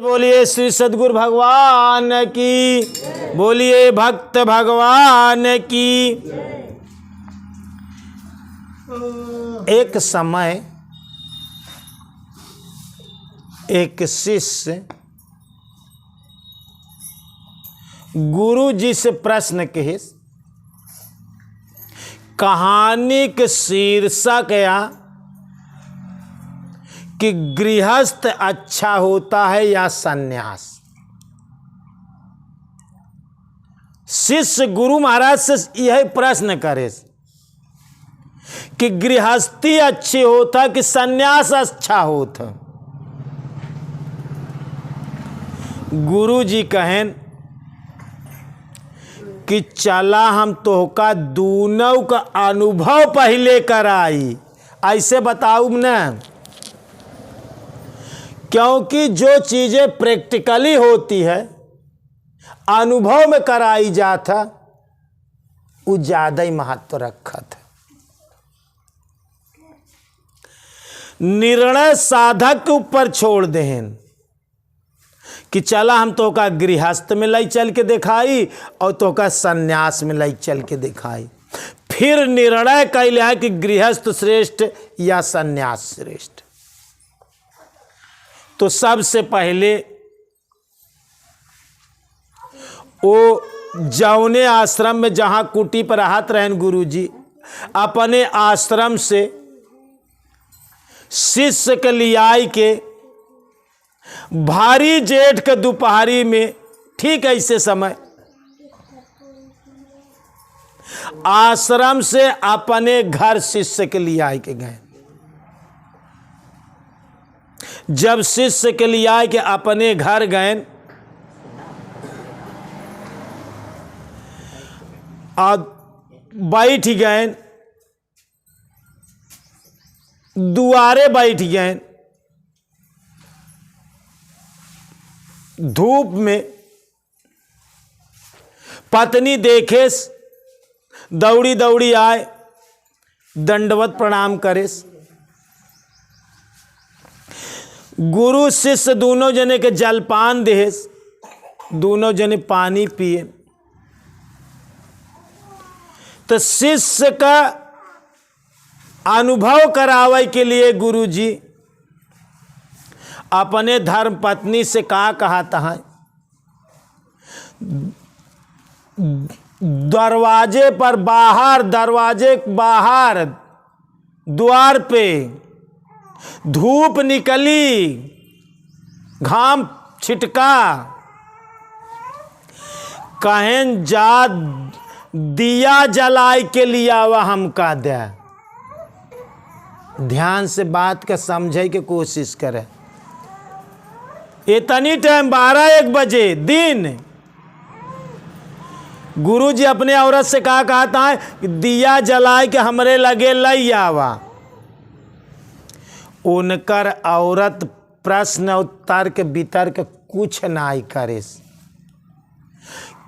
बोलिए श्री सद्गुरु भगवान की, बोलिए भक्त भगवान की। एक समय एक शिष्य गुरु जी से प्रश्न कहे, कहानी के शीर्षक या कि गृहस्थ अच्छा होता है या सन्यास। शिष्य गुरु महाराज से यह प्रश्न करे कि गृहस्थी अच्छी होता कि सन्यास अच्छा होता। गुरु जी कहें कि चला हम तोहका दोनों का अनुभव पहले कराई, ऐसे बताऊं ना, क्योंकि जो चीजें प्रैक्टिकली होती है अनुभव में कराई जाता वो ज्यादा ही महत्व रखा था। निर्णय साधक के ऊपर छोड़ दें कि चला हम तो का गृहस्थ में लाई चल के दिखाई और तो का सन्यास में लाई चल के दिखाई, फिर निर्णय कैले है कि गृहस्थ श्रेष्ठ या सन्यास श्रेष्ठ। तो सबसे पहले वो जौने आश्रम में जहां कुटी पर रहत रहन गुरु जी, अपने आश्रम से शिष्य के लियाई के भारी जेठ के दोपहरी में ठीक ऐसे समय आश्रम से अपने घर शिष्य के लियाई के गए। जब शिष्य के लिए आए कि अपने घर गए और बैठ गए, दुआरे बैठ गए, धूप में पत्नी देखे दौड़ी दौड़ी आए, दंडवत प्रणाम करे। गुरु शिष्य दोनों जने के जलपान दे, दोनों जने पानी पिए। तो शिष्य का अनुभव करावे के लिए गुरु जी अपने धर्म पत्नी से कहा था, दरवाजे बाहर द्वार पे धूप निकली, घाम छिटका, कहें जा दिया जलाए के लिया वह हमका दे। ध्यान से बात का समझे की कोशिश करे। इतनी टाइम 12-1 बजे दिन गुरु जी अपने औरत से कहता है दिया जलाए के हमरे लगे लई आवा। उनकर औरत प्रश्न उत्तर के वितर्क कुछ नहीं करे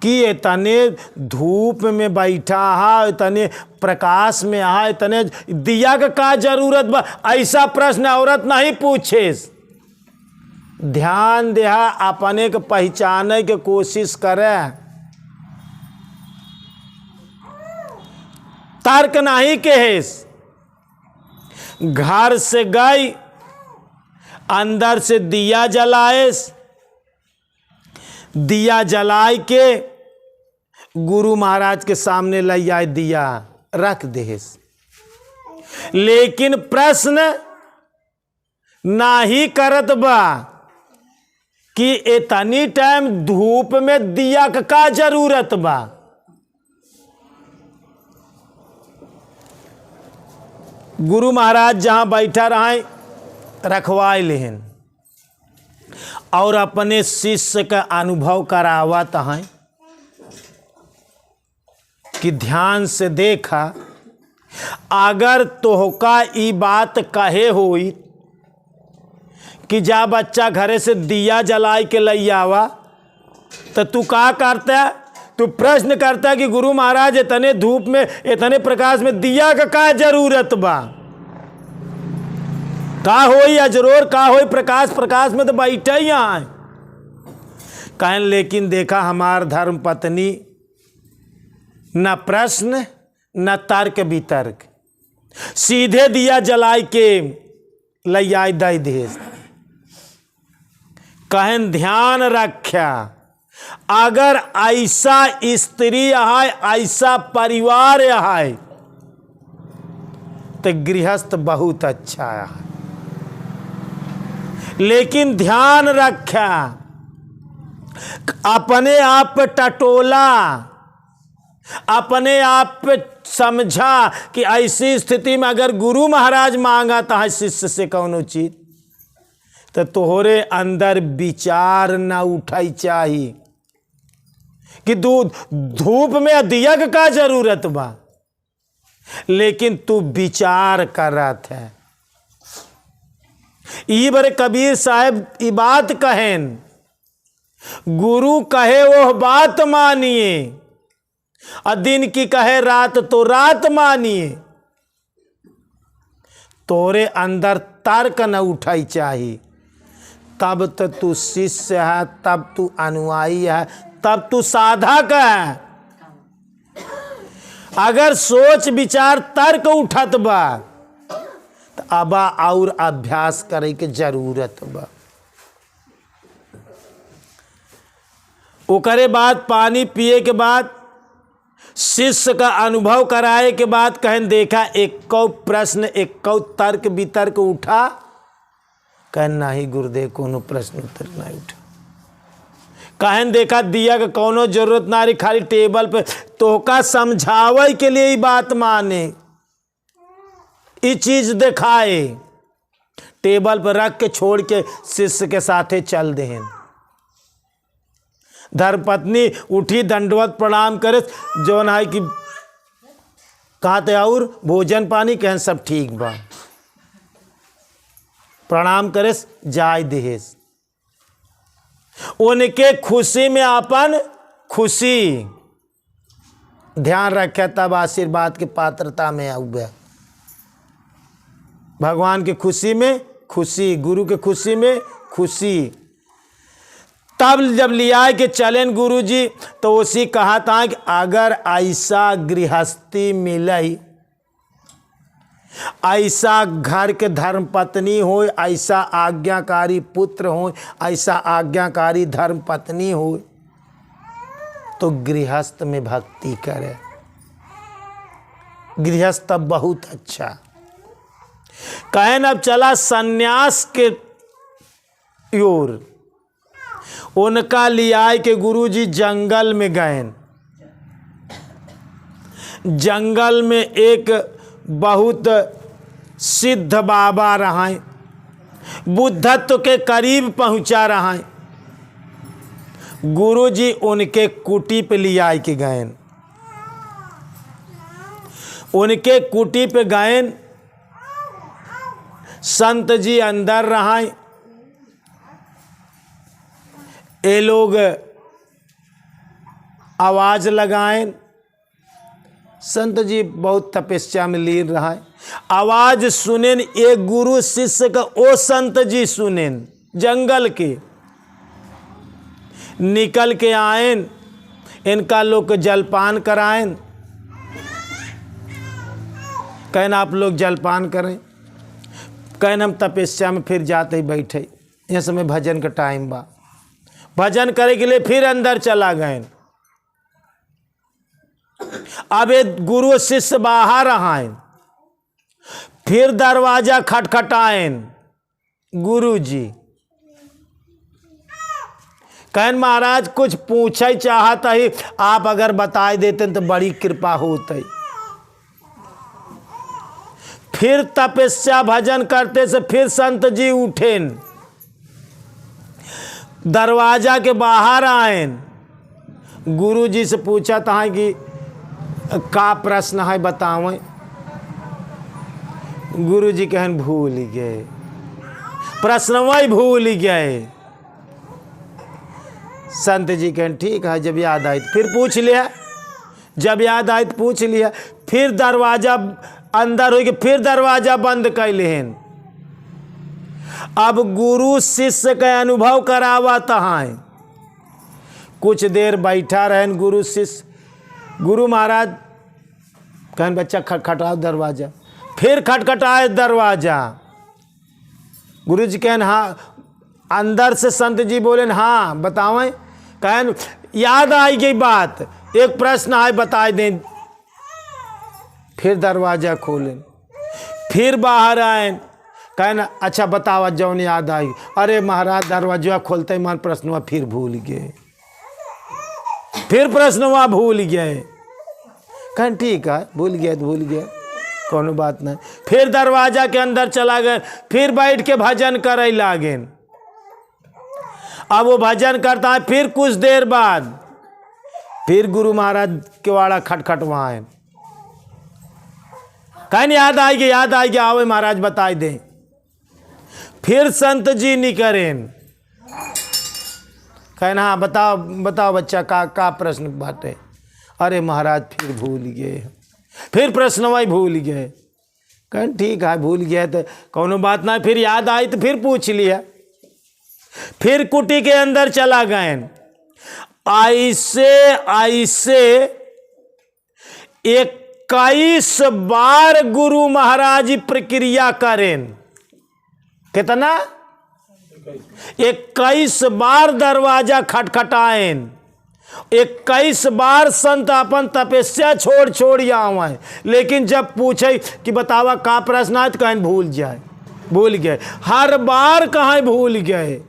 कि इतने धूप में बैठा है, इतने प्रकाश में है, इतने दिया का जरूरत बा, ऐसा प्रश्न औरत नहीं पूछे। ध्यान दे, अपने के पहचाने के कोशिश करे, तर्क नहीं कहे। घर से गई, अंदर से दिया जलाए, दिया जलाए के गुरु महाराज के सामने ले आए, दिया रख दे। लेकिन प्रश्न नाही करत बा कि इतनी टाइम धूप में दिया का जरूरत बा। गुरु महाराज जहां बैठा रहे रखवाए लेहन और अपने शिष्य का अनुभव करावत हैं कि ध्यान से देखा, अगर तोहका ई बात कहे होई कि जा बच्चा घरे से दिया जलाए के लई आवा, तो तू का करता? तू प्रश्न करता कि गुरु महाराज इतने धूप में, इतने प्रकाश में दिया का जरूरत बा? का होई अजरोर, का होई प्रकाश में तो बैठा ही यहाँ। कहें लेकिन देखा हमार धर्म पत्नी न प्रश्न न तर्क वितर्क, सीधे दिया जलाई के लैया दई देश। कहन ध्यान रख्या, अगर ऐसा स्त्री है, ऐसा परिवार है, तो गृहस्थ बहुत अच्छा है। लेकिन ध्यान रख्या, अपने आप पे टटोला, अपने आप पे समझा कि ऐसी स्थिति में अगर गुरु महाराज मांगा था शिष्य से कौनो चीज, तो तोहरे अंदर विचार ना उठाई चाहिए कि दूध धूप में दिया का जरूरत बा, लेकिन तू विचार कर रहा था। ई बड़े कबीर साहब ई बात कहें, गुरु कहे वो बात मानिए, और दिन की कहे रात तो रात मानिए। तोरे अंदर तर्क न उठाई चाहिए, तब तो तू शिष्य है, तब तू अनुयायी है, तब तू साधक है। अगर सोच विचार तर्क उठत बा तो अब और अभ्यास करे के जरूरत बा। ओकरे बाद पानी पिए के बाद शिष्य का अनुभव कराए के बाद कहन देखा एक प्रश्न एक तर्क वितर्क उठा, कहन नहीं गुरुदेव कोनो प्रश्न उत्तर नहीं उठा। कहन देखा दिया का कोनो जरूरत ना रही, खाली टेबल पे तोहका समझावे के लिए ही बात माने, ये चीज दिखाए, टेबल पर रख के छोड़ के शिष्य के साथे चल दें। धर्मपत्नी उठी दंडवत प्रणाम करे, जो है कि कहा थे और भोजन पानी कहन सब ठीक बा, प्रणाम करे जाय देहेस। उनके खुशी में अपन खुशी ध्यान रखे, तब आशीर्वाद की पात्रता में आऊँ। भगवान की खुशी में खुशी, गुरु के खुशी में खुशी। तब जब लिया के चलें गुरु जी, तो उसी कहा था कि अगर ऐसा गृहस्थी मिले, ऐसा घर के धर्म पत्नी हो, ऐसा आज्ञाकारी पुत्र हो, ऐसा आज्ञाकारी धर्म पत्नी हो, तो गृहस्थ में भक्ति करे। गृहस्थ बहुत अच्छा। कहन अब चला सन्यास के ओर। उनका लिया के गुरुजी जंगल में गए। जंगल में एक बहुत सिद्ध बाबा रहा, बुद्धत्व के करीब पहुंचा रहा। गुरुजी उनके कुटी पे लिया के गए। उनके कुटी पे गए, संत जी अंदर रहा। ये लोग आवाज लगाएं, संत जी बहुत तपस्या में लीन रहा। आवाज सुने एक गुरु शिष्य का, ओ संत जी सुने, जंगल के निकल के आएन, इनका लोग जलपान कराएं। कहन आप लोग जलपान करें, कहन हम तपस्या में फिर जाते ही बैठे, यह समय भजन का टाइम बा। भजन करे के लिए फिर अंदर चला गए। अब एक गुरु शिष्य बाहर आए, फिर दरवाजा खटखटाएं। गुरु जी कहन महाराज कुछ पूछा ही चाहता ही, आप अगर बता देते तो बड़ी कृपा होती। फिर तपस्या भजन करते से फिर संत जी उठेन, दरवाजा के बाहर आए। गुरु जी से पूछा था कि का प्रश्न है बतावें। गुरु जी कहन भूल गए, प्रश्न वही भूल गए। संत जी कहन ठीक है, जब याद आई फिर पूछ लिया, जब याद आई तो पूछ लिया। फिर दरवाजा अंदर हो गया, फिर दरवाजा बंद कर लेन। अब गुरु शिष्य का अनुभव करावत है। कुछ देर बैठा रहन गुरु शिष्य। गुरु महाराज कहन बच्चा खटखटाओ दरवाजा। फिर खटखटाए दरवाजा। गुरु जी कहन हाँ। अंदर से संत जी बोले हाँ बतावें। कहन याद आई गई बात, एक प्रश्न आए बता दें। फिर दरवाजा खोले, फिर बाहर आए। कहना अच्छा बतावा जौन याद आई। अरे महाराज दरवाजा खोलते ही मन प्रश्नवा फिर भूल गए, फिर प्रश्नवा भूल गए। कहन ठीक है भूल गया तो भूल गया, कोनो बात नहीं। फिर दरवाजा के अंदर चला गए, फिर बैठ के भजन करे लागे। अब वो भजन करता है। फिर कुछ देर बाद फिर गुरु महाराज केवाड़ा खटखटवाए। कहन याद आएगी आवे महाराज बताई दे। फिर संत जी निकरेन। कहना हाँ बताओ बताओ बच्चा का प्रश्न बाटे। अरे महाराज फिर भूल गए, फिर प्रश्न वही भूल गए। कहन ठीक है भूल गया तो कोनो बात ना। फिर याद आई तो फिर पूछ लिया। फिर कुटी के अंदर चला गए। ऐसे ऐसे 21 बार गुरु महाराज प्रक्रिया करें। कितना? 21 बार दरवाजा खटखटाएं। 21 बार संत अपन तपस्या छोड़ आवे। लेकिन जब पूछे कि बतावा का प्रश्न है तो कहीं भूल गए। हर बार कहाँ भूल गए,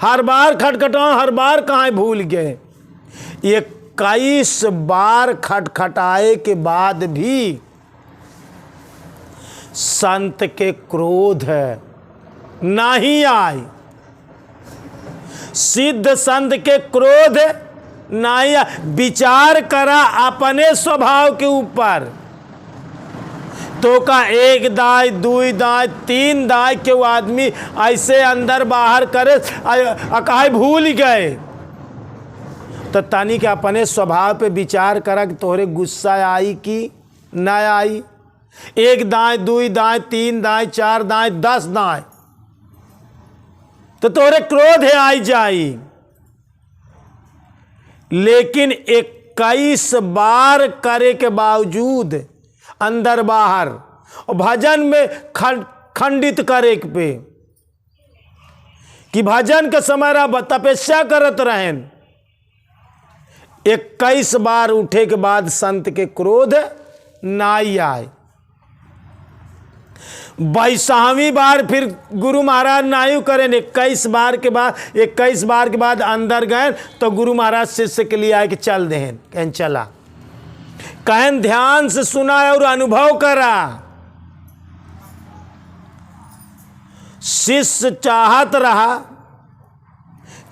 हर बार खटखटाओ, हर बार कहाँ भूल गए। 21 बार खटखटाए के बाद भी संत के क्रोध नहीं आए। सिद्ध संत के क्रोध नहीं आए। विचार करा अपने स्वभाव के ऊपर। तो का एक दाय, दुई दाय, तीन दाय के वो आदमी ऐसे अंदर बाहर करे कहे भूल गए। तो तानी के अपने स्वभाव पे विचार करा कि तोहरे गुस्सा आई कि ना आई। एक दाय, दुई दाय, तीन दाय, चार दाय, 10 दाय तो तोहरे क्रोध है आई जाई। लेकिन 21 बार करे के बावजूद अंदर बाहर और भजन में खंडित करे पे कि भजन के समय तपस्या करत रहें। 21 बार उठे के बाद संत के क्रोध नहीं आए। 22वीं बार फिर गुरु महाराज नायु करें। 21 बार के बाद अंदर गए तो गुरु महाराज शिष्य के लिए आए कि चल दें। कहन चला। कहन ध्यान से सुना और अनुभव करा। शिष्य चाहत रहा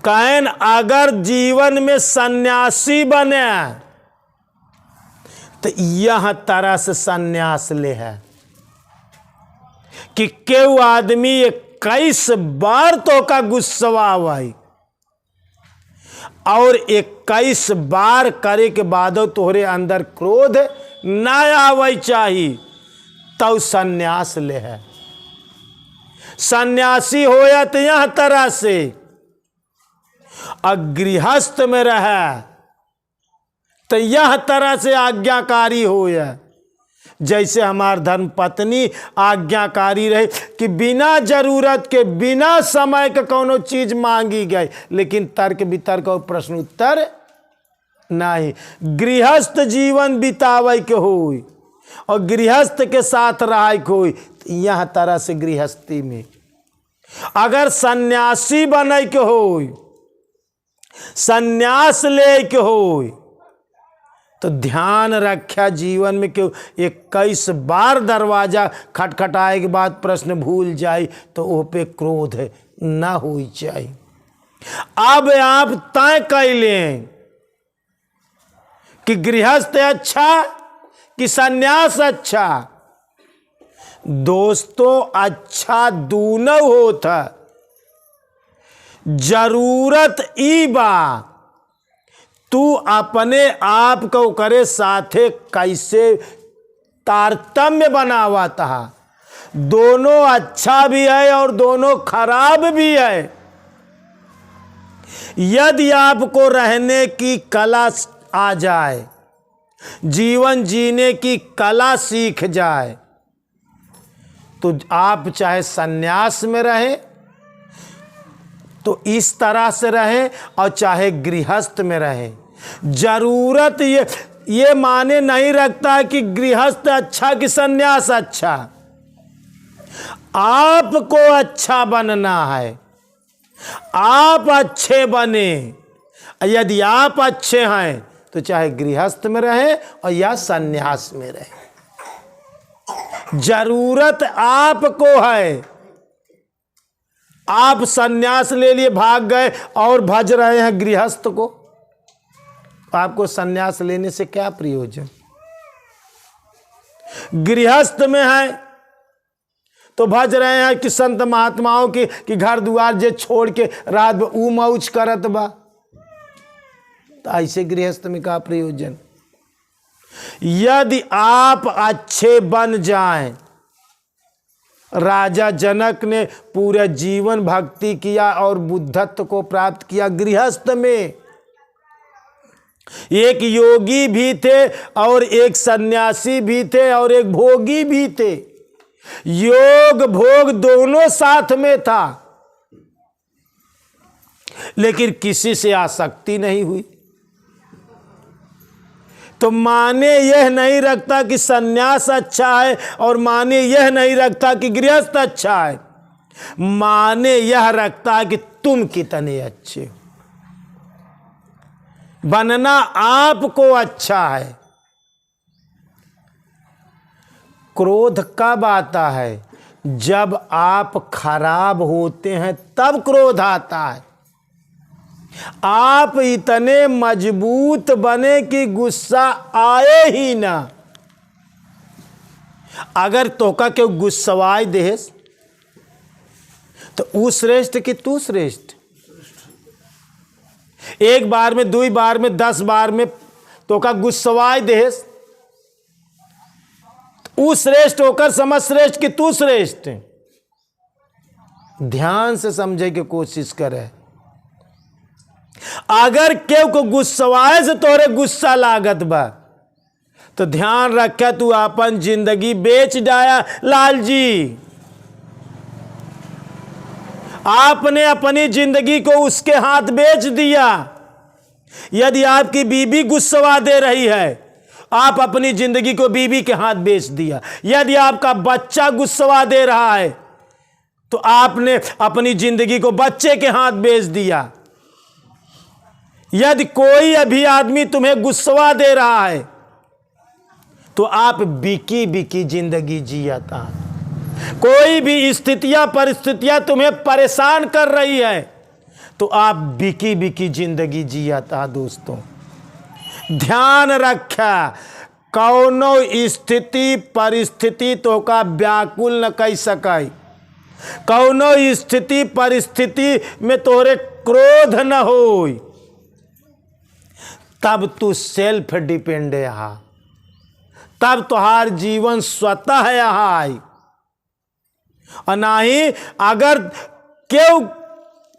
कहन अगर जीवन में सन्यासी बने तो यह तरह से सन्यास ले है कि केहू आदमी 21 बार तो का गुस्सा आई और 21 बार करे के बाद तोहरे अंदर क्रोध ना आवे चाहिए तो सन्यास ले है। सन्यासी होया तो यह तरह से गृहस्थ में रहे तो यह तरह से आज्ञाकारी होया। जैसे हमार धर्म पत्नी आज्ञाकारी रहे कि बिना जरूरत के बिना समय के कोनो चीज मांगी गई, लेकिन तर्क वितर्क और प्रश्न उत्तर नहीं। गृहस्थ जीवन बितावे के होई और गृहस्थ के साथ रहे के होई। यह तरह से गृहस्थी में अगर सन्यासी बने के होई, सन्यास ले के होई तो ध्यान रखा जीवन में क्यों 21 बार दरवाजा खटखटाए के बाद प्रश्न भूल जाए तो वो पे क्रोध ना हो चाहिए। अब आप तय कर लें कि गृहस्थ अच्छा कि सन्यास अच्छा। दोस्तों अच्छा दोनों होता। जरूरत ई बा तू अपने आप को करे साथे कैसे तारतम्य बनावाता है। दोनों अच्छा भी है और दोनों खराब भी है। यदि आपको रहने की कला आ जाए, जीवन जीने की कला सीख जाए, तो आप चाहे सन्यास में रहे तो इस तरह से रहे, और चाहे गृहस्थ में रहे। जरूरत ये माने नहीं रखता है कि गृहस्थ अच्छा कि सन्यास अच्छा। आपको अच्छा बनना है, आप अच्छे बने। यदि आप अच्छे हैं तो चाहे गृहस्थ में रहे और या सन्यास में रहे। जरूरत आपको है। आप सन्यास ले लिए भाग गए और भज रहे हैं गृहस्थ को, आपको सन्यास लेने से क्या प्रयोजन। गृहस्थ में है तो भज रहे हैं कि संत महात्माओं की कि घर द्वार जे छोड़ के रात में ऊ मौज करत बा, तो ऐसे गृहस्थ में क्या प्रयोजन। यदि आप अच्छे बन जाएं, राजा जनक ने पूरे जीवन भक्ति किया और बुद्धत्व को प्राप्त किया गृहस्थ में। एक योगी भी थे और एक सन्यासी भी थे और एक भोगी भी थे। योग भोग दोनों साथ में था, लेकिन किसी से आसक्ति नहीं हुई। तो माने यह नहीं रखता कि सन्यास अच्छा है और माने यह नहीं रखता कि गृहस्थ अच्छा है। माने यह रखता है कि तुम कितने अच्छे हो। बनना आपको अच्छा है। क्रोध कब आता है? जब आप खराब होते हैं तब क्रोध आता है। आप इतने मजबूत बने कि गुस्सा आए ही ना। अगर तोका क्यों गुस्सवाई देस तो ऊ श्रेष्ठ कि तू श्रेष्ठ। एक बार में, 2 बार में, 10 बार में तोका गुस्सवाई देस, ऊ श्रेष्ठ होकर समझ श्रेष्ठ कि तू श्रेष्ठ। ध्यान से समझे की कोशिश करे। अगर केव को गुस्सवाए से तोरे गुस्सा लागत बा तो ध्यान रखे तू अपन जिंदगी बेच डाया। लाल जी, आपने अपनी जिंदगी को उसके हाथ बेच दिया। यदि आपकी बीबी गुस्सवा दे रही है, आप अपनी जिंदगी को बीबी के हाथ बेच दिया। यदि आपका बच्चा गुस्सवा दे रहा है तो आपने अपनी जिंदगी को बच्चे के हाथ बेच दिया। यदि कोई अभी आदमी तुम्हें गुस्सवा दे रहा है तो आप बिकी बिकी जिंदगी जियाता। कोई भी स्थितियां परिस्थितियां तुम्हें परेशान कर रही है तो आप बिकी बिकी जिंदगी जियाता। दोस्तों ध्यान रखा, कौनो स्थिति परिस्थिति तो का व्याकुल न कह सकाई। कौनो स्थिति परिस्थिति में तोरे क्रोध न हो, तब तू सेल्फ डिपेंड है। तब तुहार जीवन स्वतः है आई। और नहीं अगर क्यों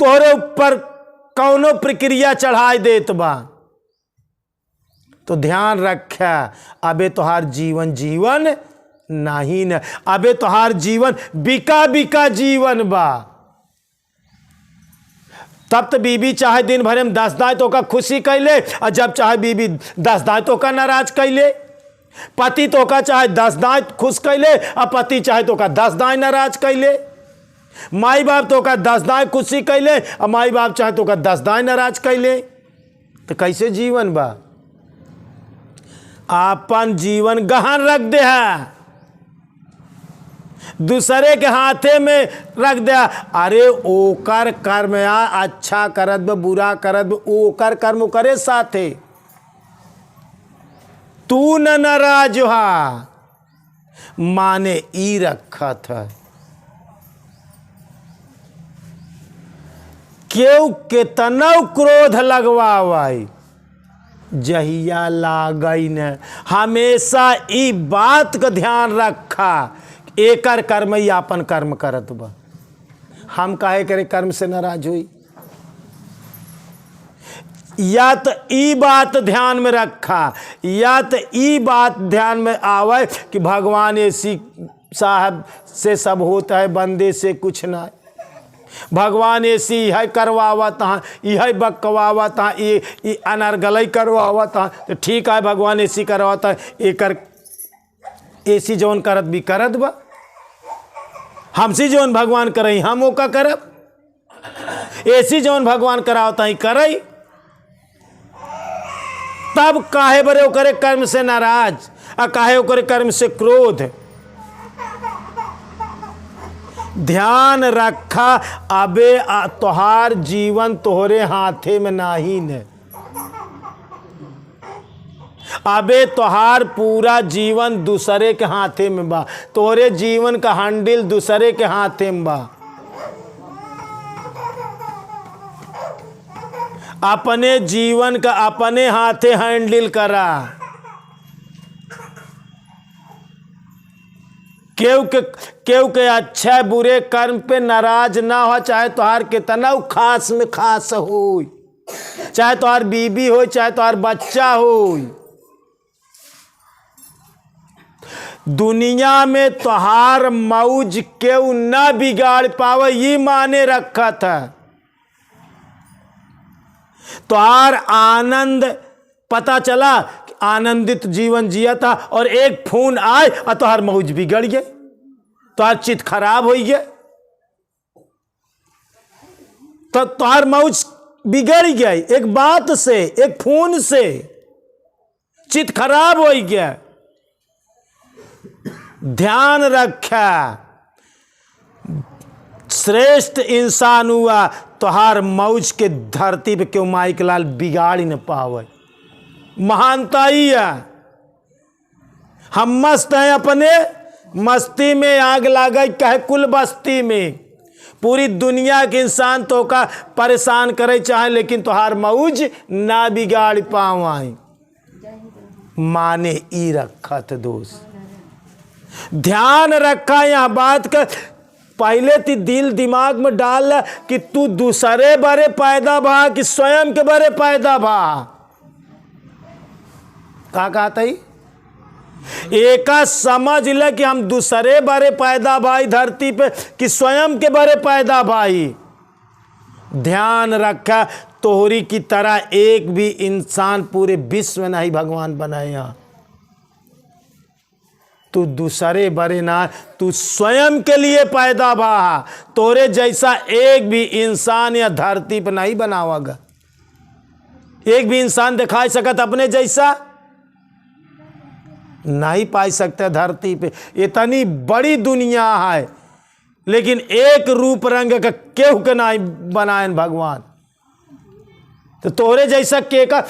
तोरे ऊपर कौनो प्रक्रिया चढ़ाई देत बा तो ध्यान रखा, अबे तुहार जीवन जीवन नहीं न, अबे तुहार जीवन बिका बिका जीवन बा। तब तो बीबी चाहे दिन भर में 10 दांतों का खुशी कैले, और जब चाहे बीबी 10 दांतों का नाराज कैले। पति तो का चाहे 10 दांत खुश कैले और पति चाहे तो का 10 दांत नाराज कैले। माई बाप तो का 10 दांत खुशी कैले और माई बाप चाहे तो का 10 दांत नाराज कैले। तो कैसे जीवन बा? आपन जीवन गहन रख दे है, दूसरे के हाथे में रख दिया। अरे ओकर कर्म या अच्छा करत बा बुरा करत बा, ओकर कर्म करे साथे। तू न नाराज हा, माने ई रखत है। क्यों कितना क्रोध लगवाई, जहिया लागई न। हमेशा ई बात का ध्यान रखा, एकर कर्म ही आपन कर्म करत बा। हम काहे करे कर्म से नाराज हुई। या तो ई बात ध्यान में रखा, या तो ई बात ध्यान में आवे कि भगवान ऐसी साहब से सब होता है, बंदे से कुछ ना। भगवान ऐसी है करवावत हाँ, यह बकवावत हाँ, ये अनर्गलई करवावत हाँ, तो ठीक है भगवान ऐसी करवाता है, एकर ऐसी जौन करत भी करत बा, हमसे जौन भगवान करई हम ओका करब, ऐसी जौन भगवान करावता ही करई। तब काहे बरे ओकरे कर्म से नाराज, आ काहे ओकरे कर्म से क्रोध। ध्यान रखा अबे तोहार जीवन तोहरे हाथे में नाही ने, अबे तोहार पूरा जीवन दूसरे के हाथे में बा, तोहरे जीवन का हैंडल दूसरे के हाथे में बा। अपने जीवन का अपने हाथे हैंडल करा। केव के अच्छा बुरे कर्म पे नाराज ना हो, चाहे तोहार कितना खास में खास हो, चाहे तोहार बीबी हो, चाहे तोहार बच्चा हो। दुनिया में तोहार मौज केव ना बिगाड़ पावे, ये माने रखा था। तोहार आनंद पता चला कि आनंदित जीवन जिया था, और एक फोन आए और तोहार मौज बिगड़ गए, तोहार चित खराब हो गया, तो तोहार मौज बिगड़ गई एक बात से, एक फोन से चित खराब हो गया। ध्यान रखा, श्रेष्ठ इंसान हुआ तोहार मौज के धरती पे क्यों माइक लाल बिगाड़ ही न पावे। महानता ही है। हम मस्त हैं, अपने मस्ती में आग लागे कहे कुल बस्ती में। पूरी दुनिया के इंसान तो का परेशान करे चाहे, लेकिन तोहार मौज ना बिगाड़ पावे। माने ई रखत दोस्त, ध्यान रखा यह बात का। पहले ती दिल दिमाग में डाल कि तू दूसरे बारे पैदा भा कि स्वयं के बारे पैदा भा। का कहता ही एका समझ ले कि हम दूसरे बारे पैदा भाई धरती पे कि स्वयं के बारे पैदा भाई। ध्यान रखा, तोहरी की तरह एक भी इंसान पूरे विश्व में नहीं भगवान बनाया। तू दूसरे बरे ना, तू स्वयं के लिए पैदा भा। तोरे जैसा एक भी इंसान या धरती पर नहीं बनावागा। एक भी इंसान दिखाई सकत अपने जैसा नहीं पाई सकते धरती पे। इतनी बड़ी दुनिया है, लेकिन एक रूप रंग का केहू के नहीं बनाए भगवान। तो तोहरे जैसा के का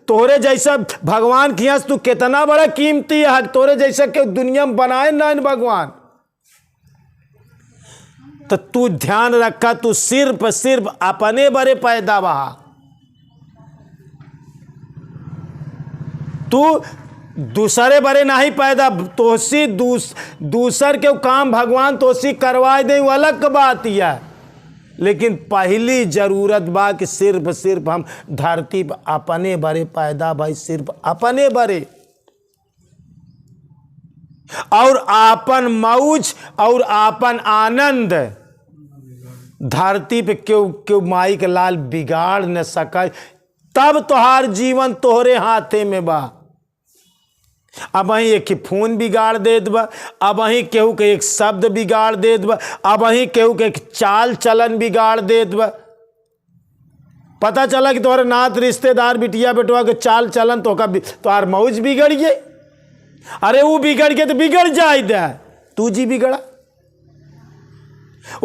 तोहरे जैसा भगवान की तू कितना बड़ा कीमती है। तोहरे जैसा के दुनिया में बनाए ना भगवान। तो तू ध्यान रखा, तू सिर्फ अपने बड़े पैदा बहा। तू दूसरे बड़े नहीं पैदा, तोसी दूसर के काम भगवान तोसी करवाए दे, वो अलग बात है। लेकिन पहली जरूरत बा कि सिर्फ हम धरती पर अपने बड़े पैदा भाई, सिर्फ अपने बड़े, और आपन मौज और आपन आनंद धरती पे क्यों माई के लाल बिगाड़ न सके। तब तोहार जीवन तोहरे हाथे में बा। अब वहीं एक फोन बिगाड़ देत बा, अब वहीं केहू के एक शब्द बिगाड़ देत बा, अब वहीं केहू के एक चाल चलन बिगाड़ देत बा। पता चला कि तुम्हारे नात रिश्तेदार बिटिया बेटवा के चाल चलन तो का तुम्हार मौज बिगड़ गए। अरे वो बिगड़ गए तो बिगड़ जाए दे, तू जी बिगड़ा।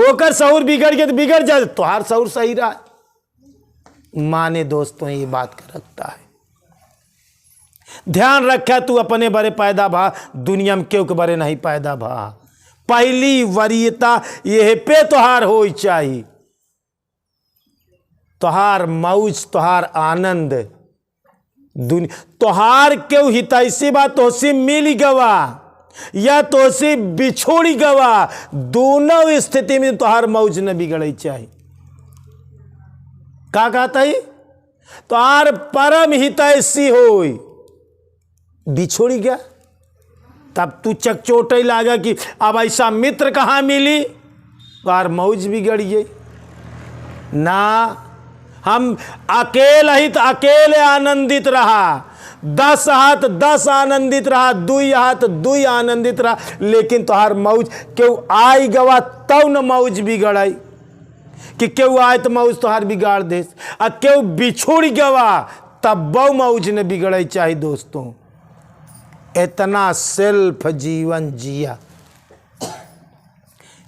ओकर शऊर बिगड़ गए तो बिगड़ जाए, तुम्हार शऊर सही रहा। माने दोस्तों ये बात का रखता है। ध्यान रखा, तू अपने बड़े पैदा भा, दुनिया में केहू के बड़े नहीं पैदा भा। पहली वरीयता यह पे तोहार हो चाहिए। तोहार मौज, तोहार आनंद, तोहार केहू हितैषी बा तोसी मिल गवा या तोसी बिछोड़ी गवा, दोनों स्थिति में तोहार मौज न बिगड़े चाहिए। का कहता है तोहार परम हितैषी होई, बिछोड़ी गया, तब तू चकचोटे लागा कि अब ऐसा मित्र कहाँ मिली, तोहार मौज बिगड़ गई ना। हम अकेले आनंदित रहा, 10 हाथ 10 आनंदित रहा, 2 हाथ 2 आनंदित रहा, लेकिन तोहार मौज क्यों आई गवा तब न मौज बिगड़ाई, कि क्यों आए तो मौज तोहार बिगाड़ दे, आ क्यों बिछुड़ गवा तब बहु मौज न बिगड़ाई। चाहिए दोस्तों इतना सेल्फ जीवन जिया,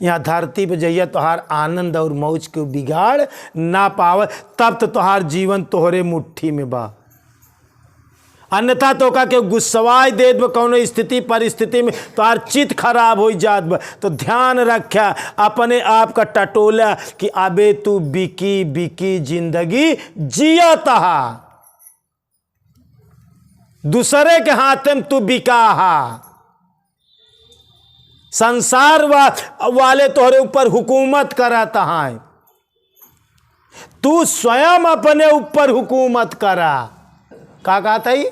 यहाँ धरती पे जइया तोहार आनंद और मौज के बिगाड़ ना पावे, तब तो तोहार जीवन तोहरे मुट्ठी में बा। अन्यथा तो का के गुस्सवाई देत बा कौनो स्थिति परिस्थिति में तोहार चित्त खराब हो जात बा। तो ध्यान रखा अपने आप का टटोला कि अबे तू बिकी बिकी जिंदगी जिया तहा, दूसरे के हाथ में तू बिका हा। संसार वाले तोहरे ऊपर हुकूमत कराता है, तू स्वयं अपने ऊपर हुकूमत करा। का कहता है,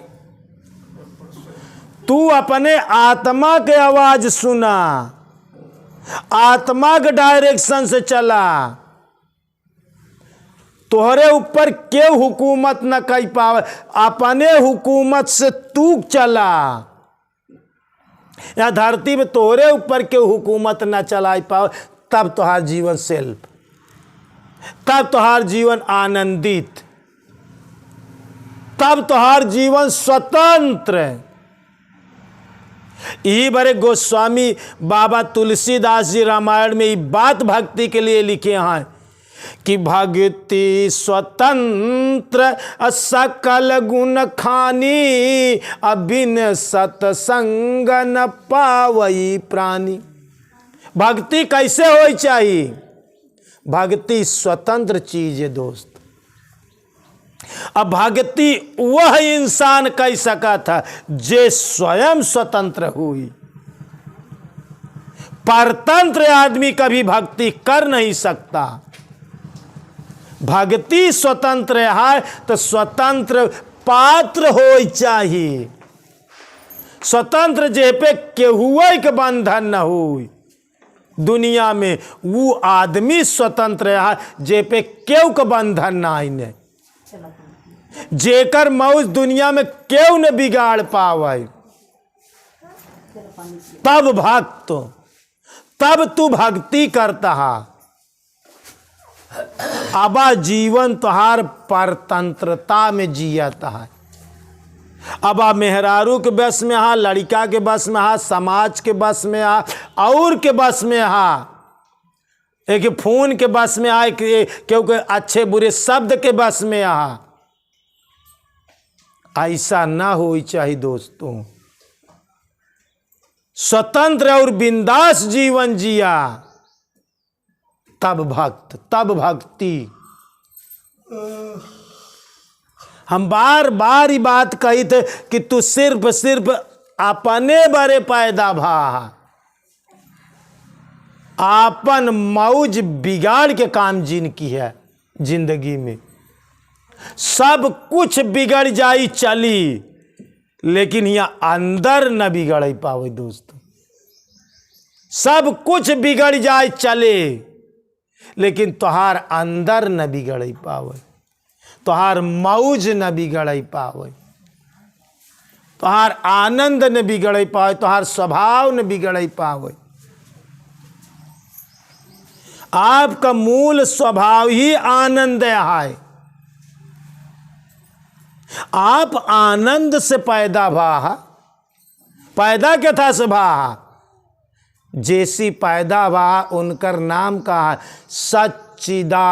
तू अपने आत्मा के आवाज सुना, आत्मा के डायरेक्शन से चला, तोहरे ऊपर क्यों हुकूमत न कर पावे, अपने हुकूमत से तू चला। या धरती में तोहरे ऊपर क्यों हुकूमत न चला पावे, तब तोहार जीवन सेल्फ, तब तोहार जीवन आनंदित, तब तोहार जीवन स्वतंत्र। यही बड़े गोस्वामी बाबा तुलसीदास जी रामायण में ये बात भक्ति के लिए लिखे हैं कि भक्ति स्वतंत्र सकल गुण खानी, अबिन सतसंग न पावई प्राणी। भक्ति कैसे होई चाहिए, भक्ति स्वतंत्र चीज है दोस्त। अब भक्ति वह इंसान कह सका था जे स्वयं स्वतंत्र हुई, परतंत्र आदमी कभी भक्ति कर नहीं सकता। भक्ति स्वतंत्र है तो स्वतंत्र पात्र हो चाहिए, स्वतंत्र जे पे केहुआ के बंधन न हो दुनिया में, वो आदमी स्वतंत्र है जे पे केहू के बंधन ना आईने, जेकर मौज दुनिया में केहू न बिगाड़ पावे। तब भक्त, तब तू भक्ति करता है। अबा जीवन तुहार परतंत्रता में जियाता है। अबा मेहरारू के बस में हा, लड़का के बस में हा, समाज के बस में हा, और के बस में हा, एक फोन के बस में आए, क्योंकि अच्छे बुरे शब्द के बस में आ। ऐसा ना हो चाहिए दोस्तों। स्वतंत्र और बिंदास जीवन जिया, तब भक्त, तब भक्ति। हम बार बार ये बात कही थे कि तू सिर्फ अपने बड़े पैदा भा, आपन मौज बिगाड़ के काम जिन की है जिंदगी में। सब कुछ बिगड़ जाई चली, लेकिन यहाँ अंदर न बिगड़ पावे दोस्तों। सब कुछ बिगड़ जाए चले, लेकिन तुहार अंदर न बिगड़ पावे, तुहार मौज न बिगड़ पावे, तुहार आनंद न बिगड़ पावे, तुहार स्वभाव न बिगड़ पावे। आपका मूल स्वभाव ही आनंद है। आप आनंद से पैदा भा, पैदा क्या था से भा, जैसी पैदा भा उनकर नाम का सच्चिदानंद।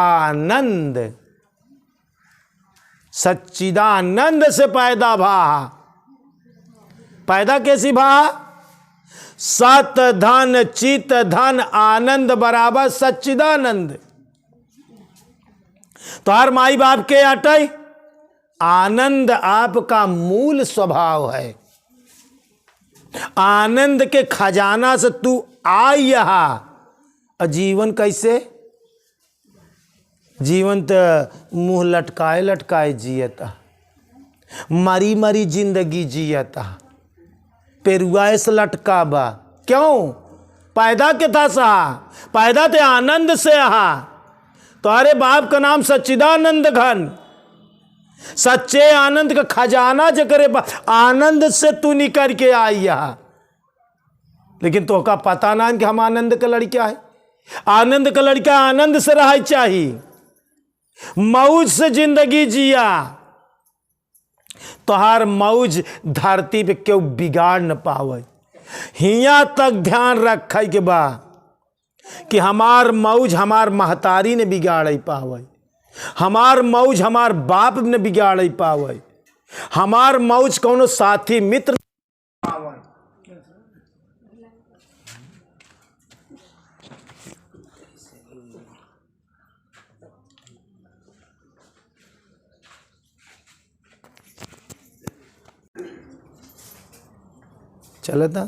सच्चिदानंद से पैदा भा। पैदा कैसी भा? सत धन चित धन आनंद बराबर सच्चिदानंद। तो हर माई बाप के अटय आनंद आपका मूल स्वभाव है। आनंद के खजाना से तू आई यहा, जीवन कैसे जीवन तो मुंह लटकाए लटकाए जियता, मरी मरी जिंदगी जियता, पेरुआए से लटका बा। क्यों? पैदा के था सहा, पैदा ते आनंद से आहा। तुम्हारे बाप का नाम सच्चिदानंद घन, सच्चे आनंद का खजाना जकरे आनंद से तू निकल के आई यहाँ। लेकिन तो का पता ना कि हम आनंद का लड़का है। आनंद का लड़का आनंद से रहा चाहिए, मौज से जिंदगी जिया। तोहार मौज धरती पे क्यों बिगाड़ न पावे। हिया तक ध्यान रखे के बा कि हमार मौज हमार महतारी ने बिगाड़ पावे, हमार मौज हमार बाप ने बिगाड़ पावे, हमार मौज कौनो साथी मित्र पावे। चलता